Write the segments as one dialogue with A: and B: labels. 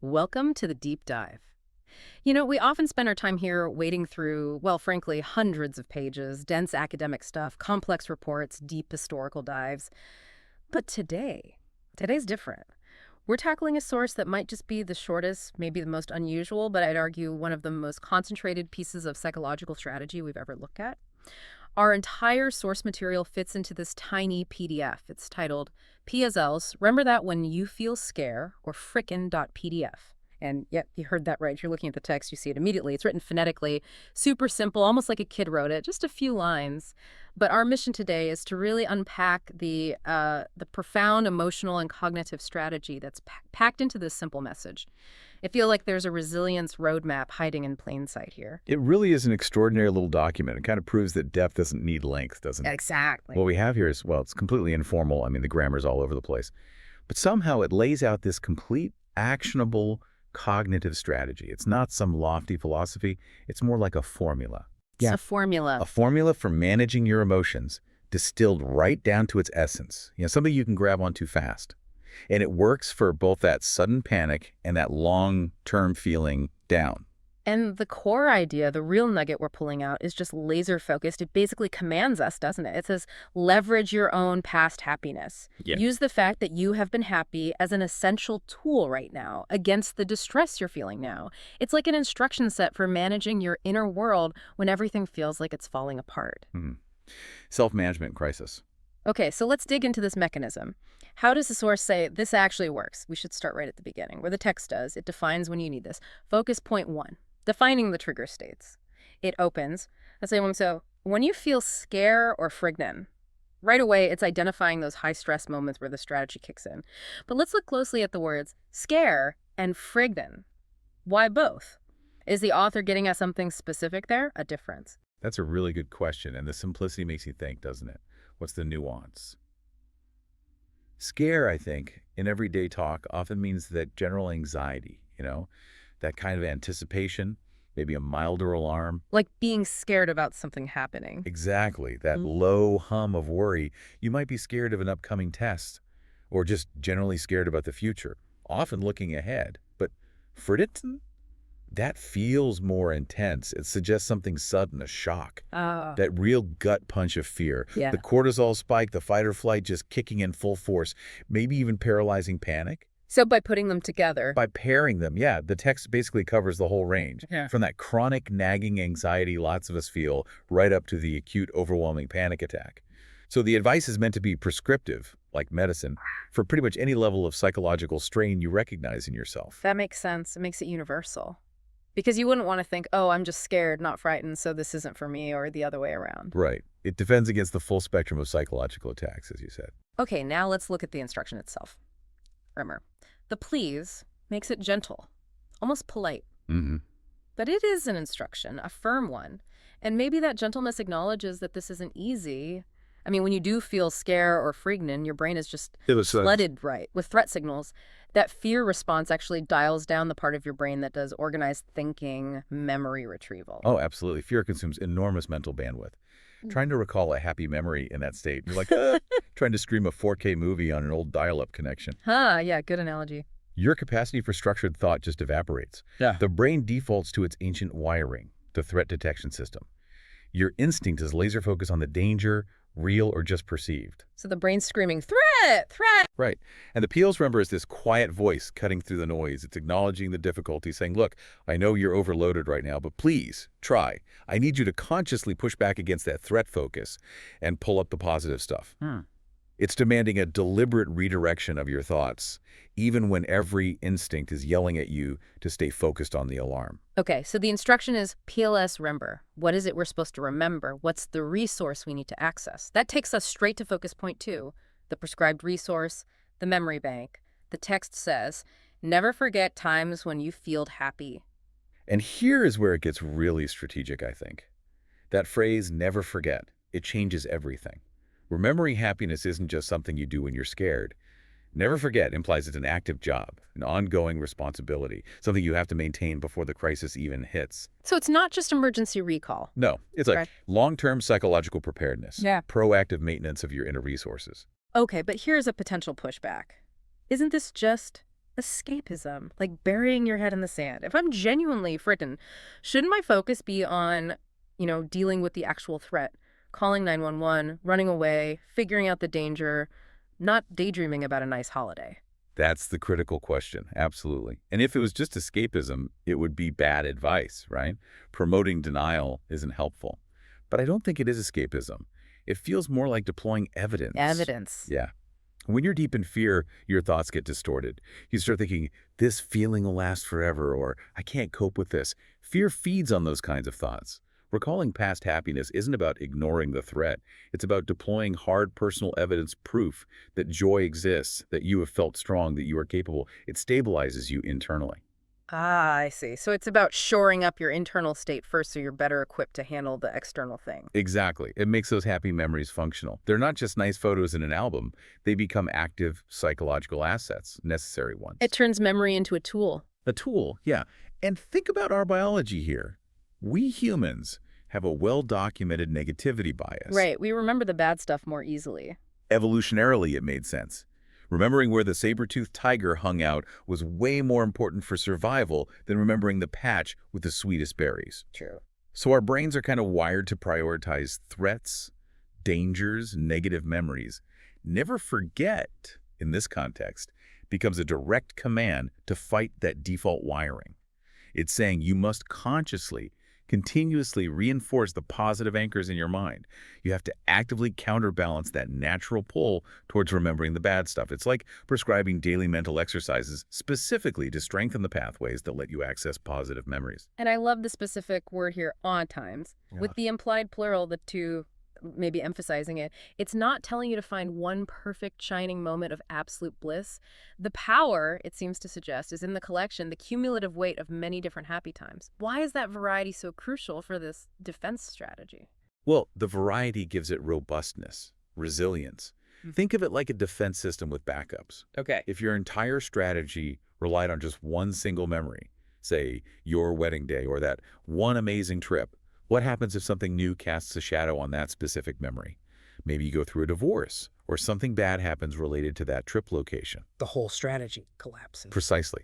A: Welcome to the deep dive. We often spend our time here wading through, well, frankly, hundreds of pages, dense academic stuff, complex reports, deep historical dives. But today's different. We're tackling a source that might just be the shortest, maybe the most unusual, but I'd argue one of the most concentrated pieces of psychological strategy we've ever looked at. Our entire source material fits into this tiny PDF. It's titled PSLs. Remember that when you feel scare, or frickin.pdf. And yep, you heard that right. If you're looking at the text, you see it immediately. It's written phonetically, super simple, almost like a kid wrote it, just a few lines. But our mission today is to really unpack the profound emotional and cognitive strategy that's packed into this simple message. I feel like there's a resilience roadmap hiding in plain sight here.
B: It really is an extraordinary little document. It kind of proves that depth doesn't need length, doesn't it?
A: Exactly.
B: What we have here is, well, it's completely informal. I mean, the grammar's all over the place. But somehow it lays out this complete, actionable, cognitive strategy. It's not some lofty philosophy. It's more like a formula.
A: It's a formula.
B: A formula for managing your emotions, distilled right down to its essence. Something you can grab onto fast. And it works for both that sudden panic and that long-term feeling down.
A: And the core idea, the real nugget we're pulling out, is just laser focused. It basically commands us, doesn't it? It says, leverage your own past happiness.
B: Yeah.
A: Use the fact that you have been happy as an essential tool right now against the distress you're feeling now. It's like an instruction set for managing your inner world when everything feels like it's falling apart.
B: Self-management crisis.
A: Okay, so let's dig into this mechanism. How does the source say this actually works? We should start right at the beginning, where the text does. It defines when you need this. Focus point 1, defining the trigger states. It opens. Let's say, so when you feel scare or frignin, right away it's identifying those high-stress moments where the strategy kicks in. But let's look closely at the words scare and frignin. Why both? Is the author getting at something specific there? A difference?
B: That's a really good question, and the simplicity makes you think, doesn't it? What's the nuance? Scare, I think, in everyday talk often means that general anxiety, that kind of anticipation, maybe a milder alarm.
A: Like being scared about something happening.
B: Exactly. That low hum of worry. You might be scared of an upcoming test or just generally scared about the future, often looking ahead. But Friditton, that feels more intense. It suggests something sudden, a shock. That real gut punch of fear.
A: Yeah.
B: The cortisol spike, the fight or flight just kicking in full force, maybe even paralyzing panic.
A: So by putting them together.
B: By pairing them, yeah, the text basically covers the whole range.
A: Yeah.
B: From that chronic nagging anxiety lots of us feel, right up to the acute overwhelming panic attack. So the advice is meant to be prescriptive, like medicine, for pretty much any level of psychological strain you recognize in yourself.
A: That makes sense. It makes it universal. Because you wouldn't want to think, oh, I'm just scared, not frightened, so this isn't for me, or the other way around.
B: Right. It defends against the full spectrum of psychological attacks, as you said.
A: Okay, now let's look at the instruction itself. Remember, the please makes it gentle, almost polite. But it is an instruction, a firm one. And maybe that gentleness acknowledges that this isn't easy. I mean, when you do feel scare or frignin, your brain is just flooded with threat signals. That fear response actually dials down the part of your brain that does organized thinking, memory retrieval.
B: Oh, absolutely. Fear consumes enormous mental bandwidth. Trying to recall a happy memory in that state, you're like, trying to stream a 4K movie on an old dial-up connection.
A: Yeah, good analogy.
B: Your capacity for structured thought just evaporates.
C: Yeah.
B: The brain defaults to its ancient wiring, the threat detection system. Your instinct is laser focused on the danger, real or just perceived.
A: So the brain's screaming, threat, threat.
B: Right. And the PL's Rember is this quiet voice cutting through the noise. It's acknowledging the difficulty, saying, look, I know you're overloaded right now, but please try. I need you to consciously push back against that threat focus and pull up the positive stuff. It's demanding a deliberate redirection of your thoughts, even when every instinct is yelling at you to stay focused on the alarm.
A: Okay, so the instruction is PLS Rember. What is it we're supposed to remember? What's the resource we need to access? That takes us straight to focus point 2, the prescribed resource, the memory bank. The text says, never forget times when you feel happy.
B: And here is where it gets really strategic, I think. That phrase, never forget, it changes everything. Remembering happiness isn't just something you do when you're scared. Never forget implies it's an active job, an ongoing responsibility, something you have to maintain before the crisis even hits.
A: So it's not just emergency recall.
B: No, it's like long-term psychological preparedness,
A: Yeah.
B: proactive maintenance of your inner resources.
A: Okay, but here's a potential pushback. Isn't this just Escapism, like burying your head in the sand. If I'm genuinely fritten, shouldn't my focus be on, dealing with the actual threat, calling 911, running away, figuring out the danger, not daydreaming about a nice holiday?
B: That's the critical question, absolutely. And if it was just escapism, it would be bad advice, right? Promoting denial isn't helpful. But I don't think it is escapism. It feels more like deploying evidence.
A: Evidence.
B: Yeah. When you're deep in fear, your thoughts get distorted. You start thinking, this feeling will last forever, or I can't cope with this. Fear feeds on those kinds of thoughts. Recalling past happiness isn't about ignoring the threat. It's about deploying hard personal evidence proof that joy exists, that you have felt strong, that you are capable. It stabilizes you internally.
A: Ah, I see. So it's about shoring up your internal state first so you're better equipped to handle the external thing.
B: Exactly. It makes those happy memories functional. They're not just nice photos in an album. They become active psychological assets, necessary
A: It
B: ones.
A: turns memory into a tool.
B: A tool, yeah. And think about our biology here. We humans have a well-documented negativity bias.
A: Right. We remember the bad stuff more easily.
B: Evolutionarily, it made sense. Remembering where the saber-toothed tiger hung out was way more important for survival than remembering the patch with the sweetest berries.
A: True.
B: So our brains are kind of wired to prioritize threats, dangers, negative memories. Never forget, in this context, becomes a direct command to fight that default wiring. It's saying you must consciously, continuously reinforce the positive anchors in your mind. You have to actively counterbalance that natural pull towards remembering the bad stuff. It's like prescribing daily mental exercises specifically to strengthen the pathways that let you access positive memories.
A: And I love the specific word here, on times.
B: Yeah.
A: With the implied plural, the two maybe emphasizing it, it's not telling you to find one perfect shining moment of absolute bliss. The power, it seems to suggest, is in the collection, the cumulative weight of many different happy times. Why is that variety so crucial for this defense strategy?
B: Well, the variety gives it robustness, resilience. Think of it like a defense system with backups.
A: Okay.
B: If your entire strategy relied on just one single memory, say your wedding day or that one amazing trip, what happens if something new casts a shadow on that specific memory? Maybe you go through a divorce or something bad happens related to that trip location.
A: The whole strategy collapses.
B: Precisely.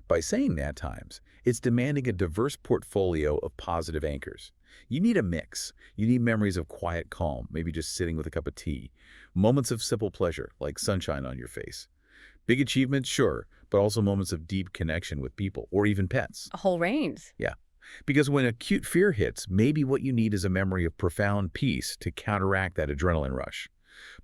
B: By saying that times, it's demanding a diverse portfolio of positive anchors. You need a mix. You need memories of quiet calm, maybe just sitting with a cup of tea. Moments of simple pleasure, like sunshine on your face. Big achievements, sure, but also moments of deep connection with people or even pets.
A: A whole range.
B: Yeah. Because when acute fear hits, maybe what you need is a memory of profound peace to counteract that adrenaline rush.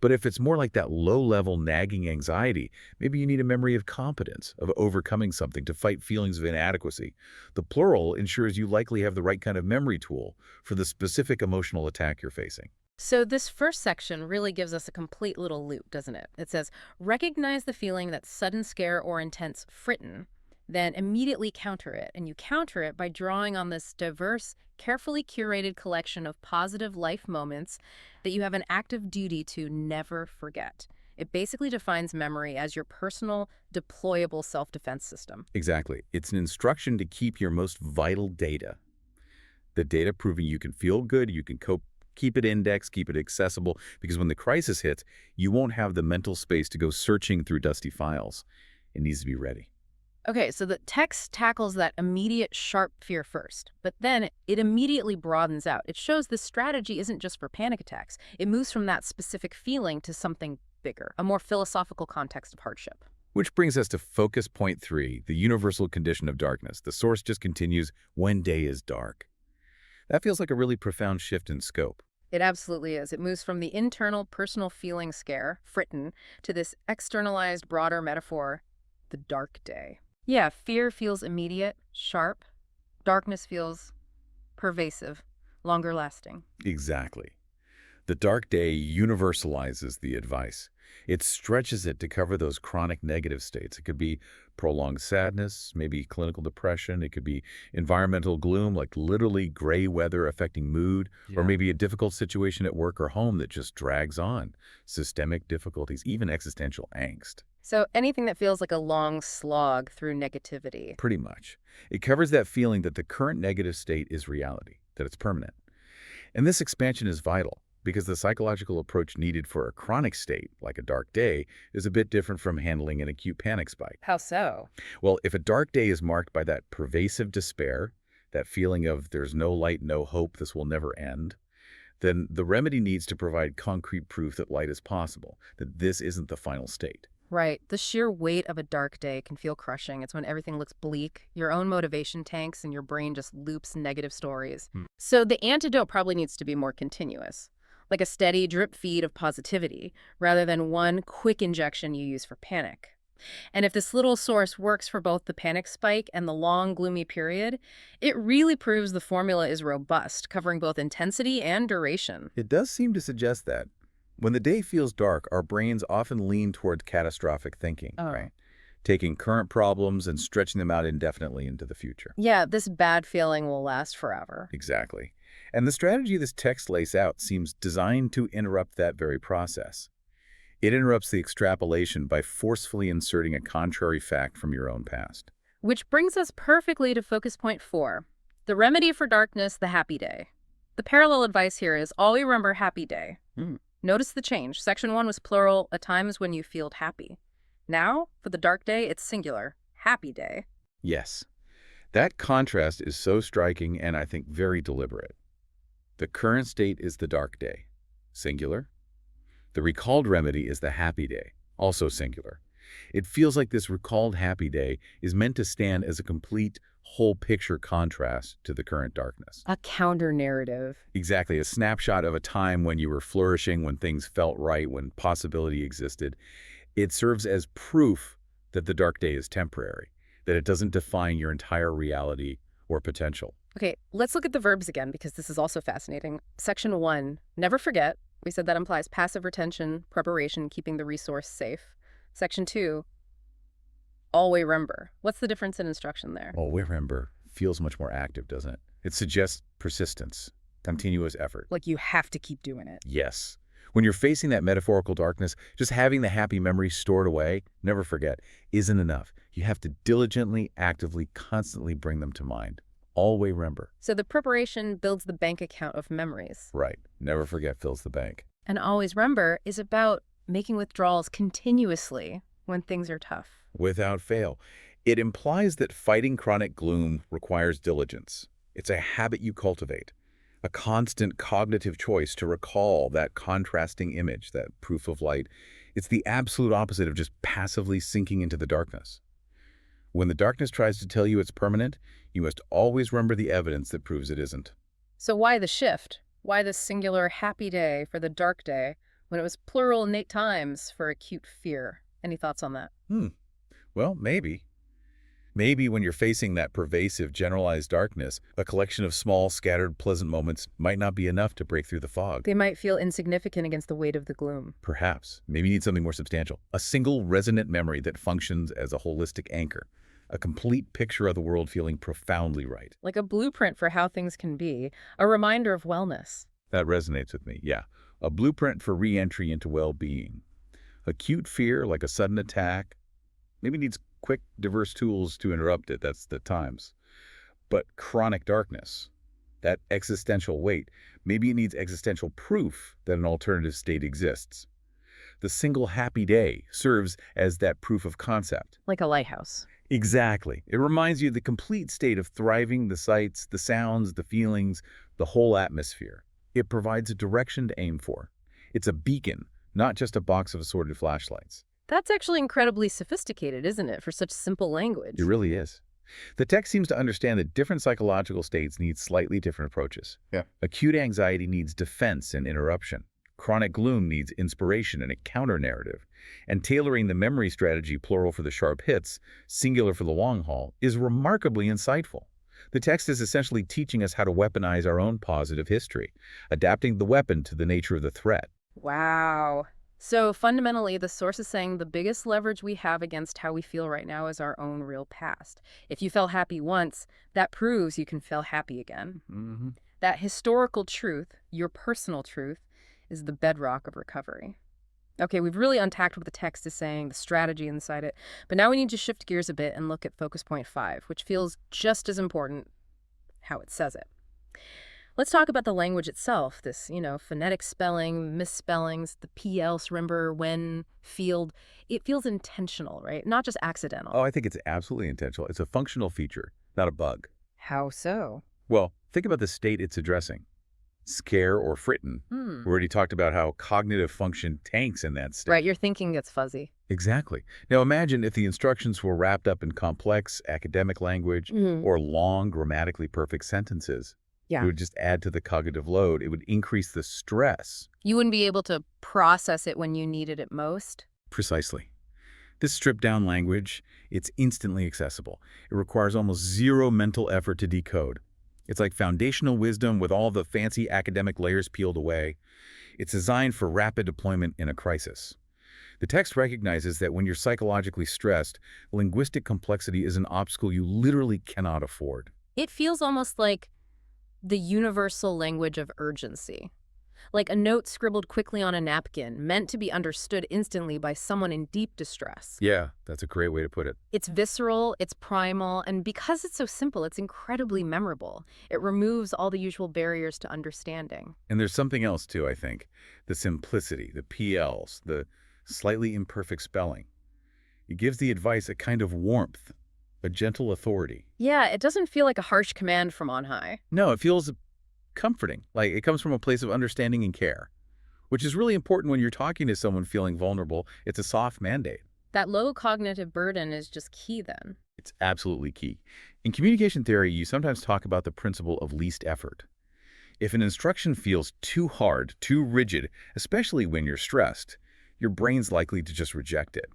B: But if it's more like that low-level nagging anxiety, maybe you need a memory of competence, of overcoming something to fight feelings of inadequacy. The plural ensures you likely have the right kind of memory tool for the specific emotional attack you're facing.
A: So this first section really gives us a complete little loop, doesn't it? It says, recognize the feeling that sudden scare or intense fritten, then immediately counter it. And you counter it by drawing on this diverse, carefully curated collection of positive life moments that you have an active duty to never forget. It basically defines memory as your personal, deployable self-defense system.
B: Exactly. It's an instruction to keep your most vital data. The data proving you can feel good, you can cope, keep it indexed, keep it accessible, because when the crisis hits, you won't have the mental space to go searching through dusty files. It needs to be ready.
A: Okay, so the text tackles that immediate sharp fear first, but then it immediately broadens out. It shows this strategy isn't just for panic attacks. It moves from that specific feeling to something bigger, a more philosophical context of hardship.
B: Which brings us to focus point 3, the universal condition of darkness. The source just continues, when day is dark. That feels like a really profound shift in scope.
A: It absolutely is. It moves from the internal personal feeling scare, fritten, to this externalized broader metaphor, the dark day. Yeah, fear feels immediate, sharp. Darkness feels pervasive, longer lasting.
B: Exactly. The dark day universalizes the advice. It stretches it to cover those chronic negative states. It could be prolonged sadness, maybe clinical depression. It could be environmental gloom, like literally gray weather affecting mood, or maybe a difficult situation at work or home that just drags on. Systemic difficulties, even existential angst.
A: So anything that feels like a long slog through negativity.
B: Pretty much. It covers that feeling that the current negative state is reality, that it's permanent. And this expansion is vital. because the psychological approach needed for a chronic state, like a dark day, is a bit different from handling an acute panic spike.
A: How so?
B: Well, if a dark day is marked by that pervasive despair, that feeling of there's no light, no hope, this will never end, then the remedy needs to provide concrete proof that light is possible, that this isn't the final state.
A: Right. The sheer weight of a dark day can feel crushing. It's when everything looks bleak, your own motivation tanks, and your brain just loops negative stories.
B: Hmm.
A: So the antidote probably needs to be more continuous, like a steady drip feed of positivity, rather than one quick injection you use for panic. And if this little source works for both the panic spike and the long, gloomy period, it really proves the formula is robust, covering both intensity and duration.
B: It does seem to suggest that. When the day feels dark, our brains often lean toward catastrophic thinking,
A: Oh.
B: right? Taking current problems and stretching them out indefinitely into the future.
A: Yeah, this bad feeling will last forever.
B: Exactly. And the strategy this text lays out seems designed to interrupt that very process. It interrupts the extrapolation by forcefully inserting a contrary fact from your own past.
A: Which brings us perfectly to focus point 4, the remedy for darkness, the happy day. The parallel advice here is always remember happy day.
B: Hmm.
A: Notice the change. Section 1 was plural, at times when you feel happy. Now, for the dark day, it's singular, happy day.
B: Yes. That contrast is so striking and I think very deliberate. The current state is the dark day, singular. The recalled remedy is the happy day, also singular. It feels like this recalled happy day is meant to stand as a complete, whole-picture contrast to the current darkness.
A: A counter-narrative.
B: Exactly, a snapshot of a time when you were flourishing, when things felt right, when possibility existed. It serves as proof that the dark day is temporary, that it doesn't define your entire reality or potential.
A: Okay, let's look at the verbs again because this is also fascinating. Section 1, never forget. We said that implies passive retention, preparation, keeping the resource safe. Section 2, always remember. What's the difference in instruction there?
B: Well, remember feels much more active, doesn't it? It suggests persistence, continuous effort.
A: Like you have to keep doing it.
B: Yes. When you're facing that metaphorical darkness, just having the happy memories stored away, never forget, isn't enough. You have to diligently, actively, constantly bring them to mind. Always remember.
A: So the preparation builds the bank account of memories.
B: Right. Never forget fills the bank.
A: And always remember is about making withdrawals continuously when things are tough.
B: Without fail. It implies that fighting chronic gloom requires diligence. It's a habit you cultivate, a constant cognitive choice to recall that contrasting image, that proof of light. It's the absolute opposite of just passively sinking into the darkness. When the darkness tries to tell you it's permanent, you must always remember the evidence that proves it isn't.
A: So why the shift? Why this singular happy day for the dark day when it was plural innate times for acute fear? Any thoughts on that?
B: Well, maybe. Maybe when you're facing that pervasive, generalized darkness, a collection of small, scattered, pleasant moments might not be enough to break through the fog.
A: They might feel insignificant against the weight of the gloom.
B: Perhaps. Maybe you need something more substantial. A single resonant memory that functions as a holistic anchor. A complete picture of the world feeling profoundly right.
A: Like a blueprint for how things can be, a reminder of wellness.
B: That resonates with me, yeah. A blueprint for re-entry into well-being. Acute fear, like a sudden attack, maybe needs quick, diverse tools to interrupt it. That's the times. But chronic darkness, that existential weight, maybe it needs existential proof that an alternative state exists. The single happy day serves as that proof of concept.
A: Like a lighthouse.
B: Exactly. It reminds you of the complete state of thriving, the sights, the sounds, the feelings, the whole atmosphere. It provides a direction to aim for. It's a beacon, not just a box of assorted flashlights.
A: That's actually incredibly sophisticated, isn't it, for such simple language?
B: It really is. The text seems to understand that different psychological states need slightly different approaches.
C: Yeah.
B: Acute anxiety needs defense and interruption. Chronic gloom needs inspiration and a counter-narrative. And tailoring the memory strategy, plural for the sharp hits, singular for the long haul, is remarkably insightful. The text is essentially teaching us how to weaponize our own positive history, adapting the weapon to the nature of the threat.
A: Wow. So fundamentally, the source is saying the biggest leverage we have against how we feel right now is our own real past. If you felt happy once, that proves you can feel happy again.
B: Mm-hmm.
A: That historical truth, your personal truth, is the bedrock of recovery. Okay, we've really unpacked what the text is saying, the strategy inside it, but now we need to shift gears a bit and look at focus point 5, which feels just as important, how it says it. Let's talk about the language itself. This, phonetic spelling, misspellings, the PLs, remember, when, field. It feels intentional, right? Not just
B: Oh,
A: accidental.
B: I think it's absolutely intentional. It's a functional feature, not a bug.
A: How so?
B: Well, think about the state it's addressing. Scare or fritten.
A: Hmm.
B: We already talked about how cognitive function tanks in that
A: Right,
B: state.
A: your thinking gets fuzzy.
B: Exactly. Now imagine if the instructions were wrapped up in complex academic language
A: Hmm.
B: or long grammatically perfect sentences. It
A: Yeah.
B: would just add to the cognitive load. It would increase the stress.
A: You wouldn't be able to process it when you needed it most.
B: Precisely. This stripped-down language, it's instantly accessible. It requires almost zero mental effort to decode. It's like foundational wisdom with all the fancy academic layers peeled away. It's designed for rapid deployment in a crisis. The text recognizes that when you're psychologically stressed, linguistic complexity is an obstacle you literally cannot afford.
A: It feels almost like the universal language of urgency. Like a note scribbled quickly on a napkin, meant to be understood instantly by someone in deep distress.
B: Yeah, that's a great way to put it.
A: It's visceral, it's primal, and because it's so simple, it's incredibly memorable. It removes all the usual barriers to understanding.
B: And there's something else too, I think. The simplicity, the PLs, the slightly imperfect spelling. It gives the advice a kind of warmth, a gentle authority.
A: Yeah, it doesn't feel like a harsh command from on high.
B: No, it feels comforting, like it comes from a place of understanding and care, which is really important when you're talking to someone feeling vulnerable. It's a soft mandate.
A: That low cognitive burden is just key then.
B: It's absolutely key. In communication theory, you sometimes talk about the principle of least effort. If an instruction feels too hard, too rigid, especially when you're stressed, your brain's likely to just reject it.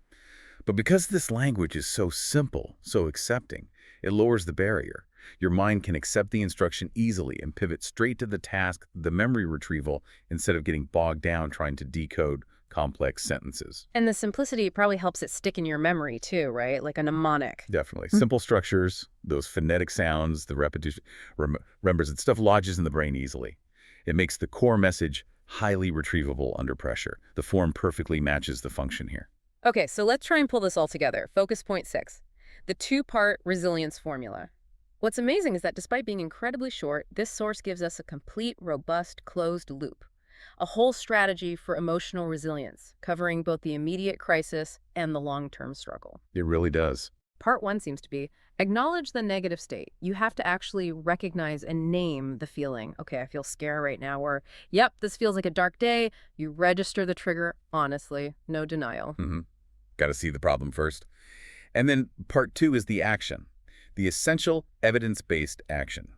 B: But because this language is so simple, so accepting, it lowers the barrier. Your mind can accept the instruction easily and pivot straight to the task, the memory retrieval, instead of getting bogged down trying to decode complex sentences.
A: And the simplicity probably helps it stick in your memory too, right? Like a mnemonic.
B: Definitely. Simple structures, those phonetic sounds, the repetition, remembers that stuff lodges in the brain easily. It makes the core message highly retrievable under pressure. The form perfectly matches the function here.
A: Okay, so let's try and pull this all together. Focus point 6, the two-part resilience formula. What's amazing is that despite being incredibly short, this source gives us a complete, robust, closed loop. A whole strategy for emotional resilience, covering both the immediate crisis and the long-term struggle.
B: It really does.
A: Part 1 seems to be, acknowledge the negative state. You have to actually recognize and name the feeling. Okay, I feel scare right now, or, yep, this feels like a dark day. You register the trigger, honestly, no denial.
B: Got to see the problem first. And then part 2 is the action, the essential evidence-based action.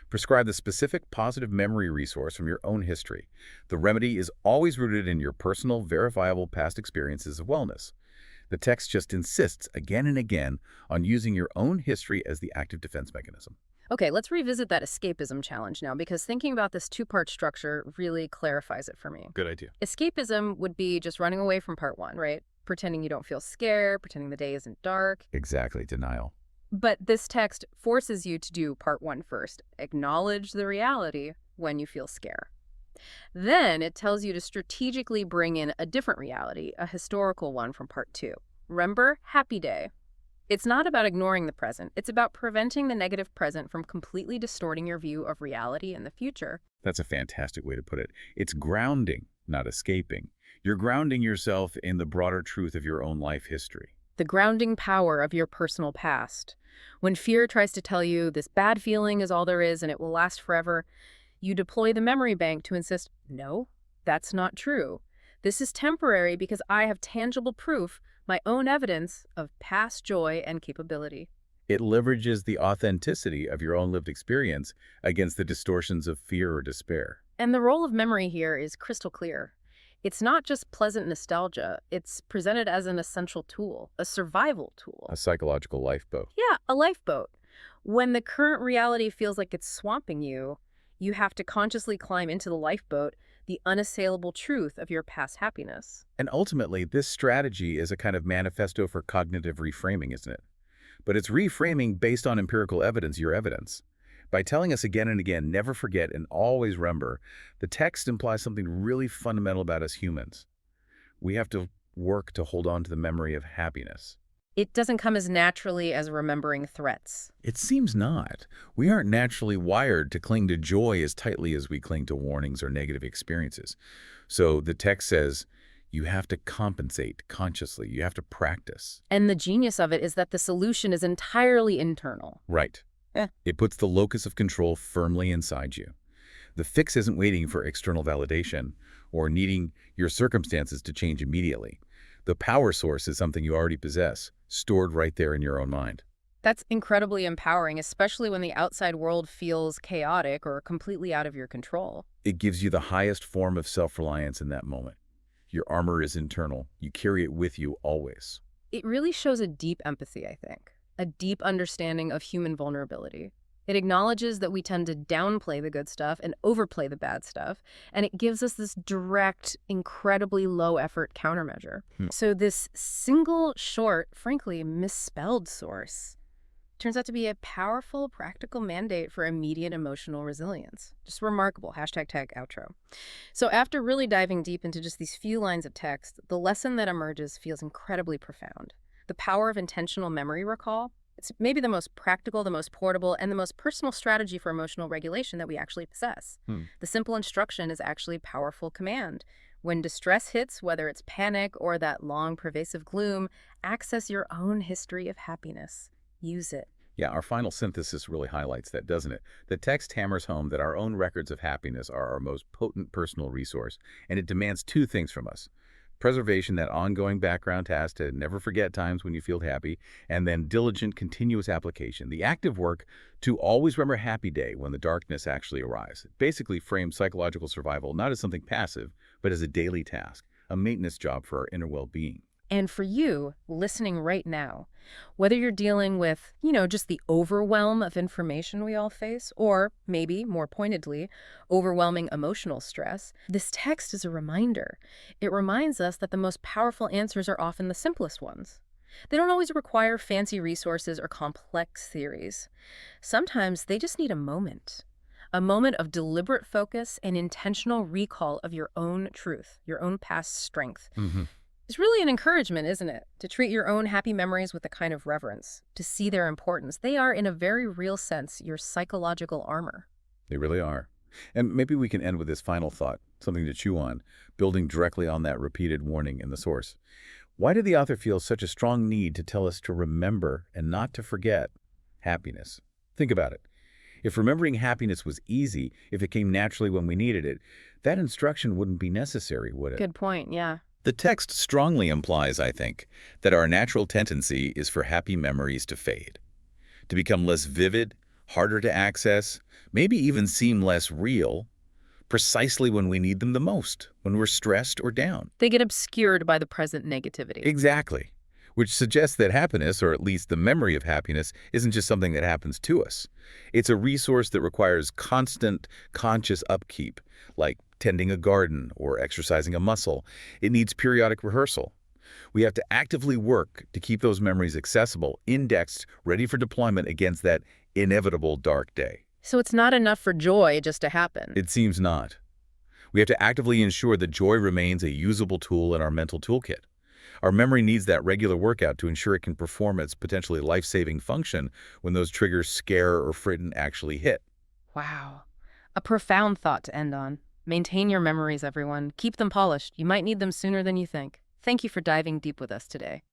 B: Prescribe the specific positive memory resource from your own history. The remedy is always rooted in your personal, verifiable past experiences of wellness. The text just insists again and again on using your own history as the active defense mechanism.
A: Okay, let's revisit that escapism challenge now, because thinking about this two-part structure really clarifies it for me.
B: Good idea.
A: Escapism would be just running away from part 1, right? Pretending you don't feel scared, pretending the day isn't dark.
B: Exactly, denial.
A: But this text forces you to do part 1 first. Acknowledge the reality when you feel scare. Then it tells you to strategically bring in a different reality, a historical one from part 2. Remember, happy day. It's not about ignoring the present. It's about preventing the negative present from completely distorting your view of reality in the future.
B: That's a fantastic way to put it. It's grounding, not escaping. You're grounding yourself in the broader truth of your own life history.
A: The grounding power of your personal past. When fear tries to tell you this bad feeling is all there is and it will last forever, you deploy the memory bank to insist, no, that's not true. This is temporary because I have tangible proof, my own evidence of past joy and capability.
B: It leverages the authenticity of your own lived experience against the distortions of fear or despair.
A: And the role of memory here is crystal clear. It's not just pleasant nostalgia, it's presented as an essential tool, a survival tool.
B: A psychological lifeboat.
A: Yeah, a lifeboat. When the current reality feels like it's swamping you, you have to consciously climb into the lifeboat, the unassailable truth of your past happiness.
B: And ultimately, this strategy is a kind of manifesto for cognitive reframing, isn't it? But it's reframing based on empirical evidence, your evidence. By telling us again and again, never forget and always remember, the text implies something really fundamental about us humans. We have to work to hold on to the memory of happiness.
A: It doesn't come as naturally as remembering threats.
B: It seems not. We aren't naturally wired to cling to joy as tightly as we cling to warnings or negative experiences. So the text says you have to compensate consciously. You have to practice.
A: And the genius of it is that the solution is entirely internal.
B: Right.
A: Eh.
B: It puts the locus of control firmly inside you. The fix isn't waiting for external validation or needing your circumstances to change immediately. The power source is something you already possess, stored right there in your own mind.
A: That's incredibly empowering, especially when the outside world feels chaotic or completely out of your control.
B: It gives you the highest form of self-reliance in that moment. Your armor is internal. You carry it with you always.
A: It really shows a deep empathy, I think, a deep understanding of human vulnerability. It acknowledges that we tend to downplay the good stuff and overplay the bad stuff, and it gives us this direct, incredibly low-effort countermeasure. So this single, short, frankly misspelled source turns out to be a powerful, practical mandate for immediate emotional resilience. Just remarkable. Hashtag tag outro. So after really diving deep into just these few lines of text, the lesson that emerges feels incredibly profound. The power of intentional memory recall. It's maybe the most practical, the most portable, and the most personal strategy for emotional regulation that we actually possess. The simple instruction is actually a powerful command. When distress hits, whether it's panic or that long, pervasive gloom, access your own history of happiness. Use it.
B: Yeah, our final synthesis really highlights that, doesn't it? The text hammers home that our own records of happiness are our most potent personal resource, and it demands two things from us. Preservation, that ongoing background task to never forget times when you feel happy, and then diligent, continuous application, the active work to always remember happy day when the darkness actually arrives. It basically frames psychological survival not as something passive, but as a daily task, a maintenance job for our inner well-being.
A: And for you, listening right now, whether you're dealing with, just the overwhelm of information we all face, or maybe, more pointedly, overwhelming emotional stress, this text is a reminder. It reminds us that the most powerful answers are often the simplest ones. They don't always require fancy resources or complex theories. Sometimes they just need a moment of deliberate focus and intentional recall of your own truth, your own past strength. It's really an encouragement, isn't it? To treat your own happy memories with a kind of reverence, to see their importance. They are, in a very real sense, your psychological armor.
B: They really are. And maybe we can end with this final thought, something to chew on, building directly on that repeated warning in the source. Why did the author feel such a strong need to tell us to remember and not to forget happiness? Think about it. If remembering happiness was easy, if it came naturally when we needed it, that instruction wouldn't be necessary, would it?
A: Good point, yeah.
B: The text strongly implies, I think, that our natural tendency is for happy memories to fade, to become less vivid, harder to access, maybe even seem less real, precisely when we need them the most, when we're stressed or down.
A: They get obscured by the present negativity.
B: Exactly. Which suggests that happiness, or at least the memory of happiness, isn't just something that happens to us. It's a resource that requires constant, conscious upkeep, like tending a garden or exercising a muscle. It needs periodic rehearsal. We have to actively work to keep those memories accessible, indexed, ready for deployment against that inevitable dark day.
A: So it's not enough for joy just to happen.
B: It seems not. We have to actively ensure that joy remains a usable tool in our mental toolkit. Our memory needs that regular workout to ensure it can perform its potentially life-saving function when those triggers scare or frighten actually hit.
A: Wow. A profound thought to end on. Maintain your memories, everyone. Keep them polished. You might need them sooner than you think. Thank you for diving deep with us today.